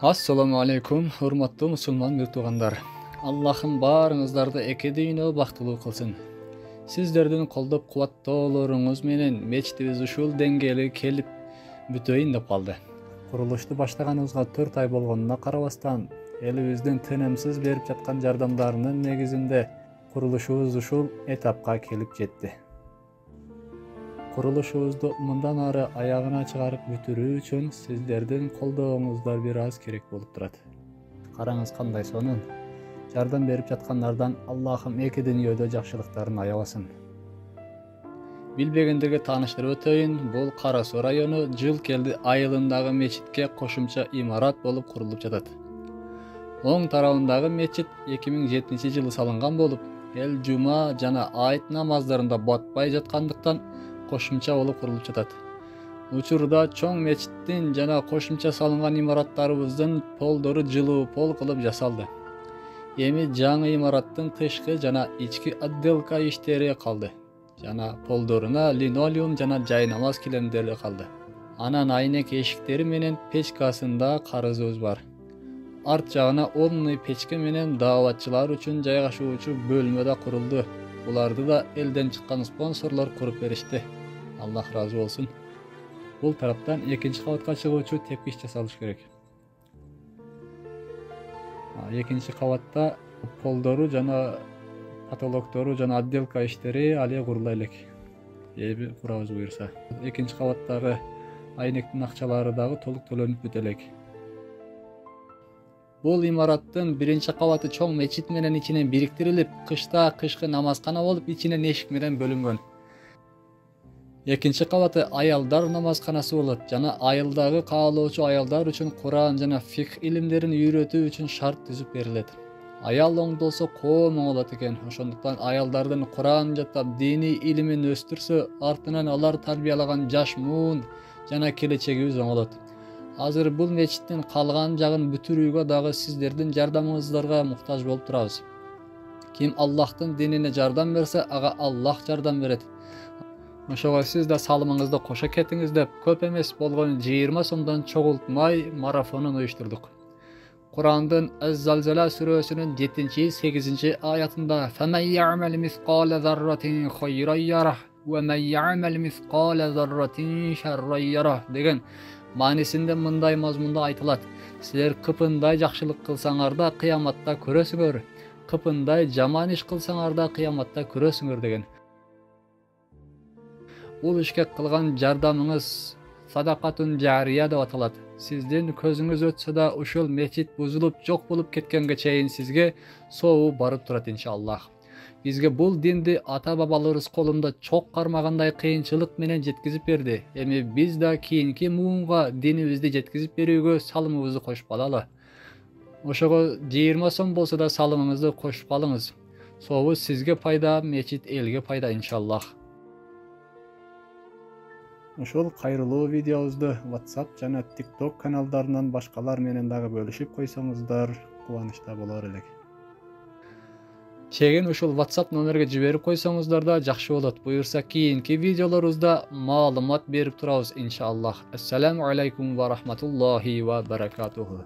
Assalamu alaikum, hurmatlı musulman bir tuğanlar. Allah'ım barыңыздарды эки дүйнө бактылуу кылсын. Сиздердин колдоп кубаттоолоруңуз менен мечитибиз ушул деңгээлге келип бүтөйүн деп калды. Курулушту баштаганыбызга 4 ай болгонуна карабастан, элибиздин тынымсыз берип жаткан жардамдарынын негизинде курулушубуз ушул этапка келип жетти. Kuruluşubuzdu mындан ары аягына чыгарып бүтүрүү үчүн сиздердин колдооңуздар бир аз керек болуп турат. Караңыз кандай сонун. Жардам берип жаткандардан Аллахым эки дүйнөдө жакшылыктарын аябасын. Билбегендерге тааныштырып өтөйүн, бул Кара Суу району Жылкелди айылындагы мечитке кошумча имарат болуп курулуп жатат. Оң тарабындагы мечит 2007-жылы салынган болуп, эл жума жана айт намаздарында батпай жаткандыктан кошумча болуп курулуп жатат. Учурда чоң мечиттин жана кошумча салынган имараттарыбыздын полдору жылуу пол кылып жасалды. Эми жаңы имараттын тышкы жана ички отделка иштери калды. Жана полдоруна линолеум жана жай намаз килемдери калды. Анан айнек эшиктери менен печкасында карызыбыз бар. Арт жагына умный печке менен дааватчылар үчүн жайгашуучу бөлмө да курулду. Буларды да элден чыккан спонсорлор куруп беришти. Аллах разы болсун. Бул тараптан экинчи кабатка чыгуучу тепкич жасалыш керек. Экинчи кабатта полдору жана потолоктору жана отделка иштери али курулай элек. Эми курабыз буюрса. Экинчи кабаттагы айнектин акчалары дагы толук төлөнүп бүтө элек. Бул имараттын биринчи кабаты чоң мечит менен ичинен бириктирилип, кышта кышкы намазкана болуп, ичинен эшик менен бөлүнгөн. Экинчи кабаты аялдар намазканасы болот жана айылдагы каалоочу аялдар үчүн Куран жана фикх илимдерин үйрөтүү үчүн шарт түзүп берилет. Аял оңдолсо коом оңолот экен. Ошондуктан аялдардын Куран жаттап диний илимин өстүрсө, артынан алар тарбиялаган жаш муун жана келечегибиз оңолот. Азыр бул мечиттин калган жагын бүтүрүүгө дагы сиздердин жардамыңыздарга муктаж болуп турабыз. Ким Аллахтын динине жардам берсе, ага Аллах жардам берет. Ошого сиз да салымыңызды кошо кетиңиз деп, көп эмес болгону 20 сомдон чогултмай марафонун уюштурдук. Курандын Az-Zalzala сүрөсүнүн 7-8 аятында "Фаман я'мал мисқала зарратин хайран ярах, ва ман я'мал мисқала зарратин шарран ярах" деген маанисинде мындай мазмунда айтылат. Силер кыпындай жакшылык кылсаңар да кыяматта көрөсүңөр, кыпындай жаман иш кылсаңар да кыяматта көрөсүңөр деген. Бул ишке кылган жардамыңыз садакатун жария деп аталат. Сиздин көзүңүз өтсө да ушул мечит бузулуп жок болуп кеткенге чейин сизге сообу барып турат иншаллах. Бизге бул динди ата бабаларыбыз колунда чок кармагандай кыйынчылык менен жеткизип берди. Эми биз да кийинки муунга динибизди жеткизип берүүгө салымыбызды кошуп калалы. Ошого 20 сом болсо да салымыңызды кошуп калыңыз. Сообу сизге пайда, мечит элге пайда иншаллах. Ушул кайрылуу видеобузду WhatsApp жана TikTok каналдарынан башкалар менен дагы бөлүшүп койсоңуздар кубанычта болор элек. Чегин ушул WhatsApp номерге жиберип койсоңуздар да жакшы болот. Буюрса кийинки видеолорубузда маалымат берип турабыз иншаллах. Ассаламу алейкум ва рахматуллахи ва баракатуху.